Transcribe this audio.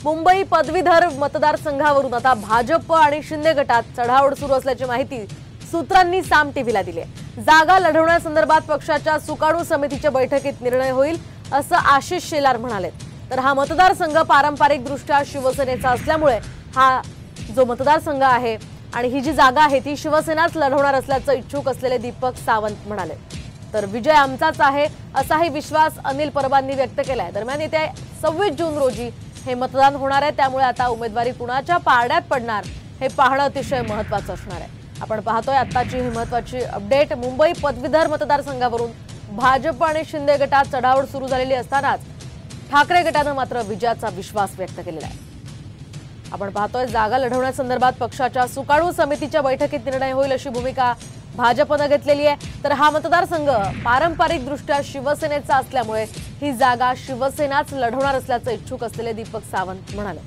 मुंबई पदवीधर मतदारसंघावरून आता भाजप आणि शिंदे गटात चढाओढ सुरू असल्याची माहिती सूत्रांनी साम टीव्हीला दिली आहे। जागा लढवण्यासंदर्भात पक्षाच्या सुकाणू समितीच्या बैठकीत निर्णय होईल असं आशिष शेलार म्हणाले। तर हा मतदारसंघ पारंपरिकदृष्ट्या शिवसेनेचा असल्यामुळे हा जो मतदारसंघ आहे आणि ही जी जागा आहे ती शिवसेनाच लढवणार असल्याचं इच्छुक असलेले दीपक सावंत म्हणाले। तर विजय आमचाच आहे असाही विश्वास अनिल परबांनी व्यक्त केलाय। दरम्यान येत्या 26 जून रोजी हे मतदान होणार आहे, त्यामुळे आता उमेदवारी कुणाच्या पारड्यात पडणार हे पाहणं अतिशय महत्त्वाचं असणार आहे। आपण पाहतोय आताची ही महत्त्वाची अपडेट। मुंबई पदवीधर मतदारसंघावरून भाजप आणि शिंदे गटात चढाओढ सुरू झालेली असतानाच ठाकरे गटानं मात्र विजयाचा विश्वास व्यक्त केलेला आहे। आपण पाहतोय जागा लढवण्यासंदर्भात पक्षाच्या सुकाणू समितीच्या बैठकीत निर्णय होईल अशी भूमिका भाजपनं घेतलेली आहे। तर हा मतदारसंघ पारंपरिकदृष्ट्या शिवसेनेचा असल्यामुळे ही जागा शिवसेनाच लढवणार असल्याचं इच्छुक असलेले दीपक सावंत म्हणाले।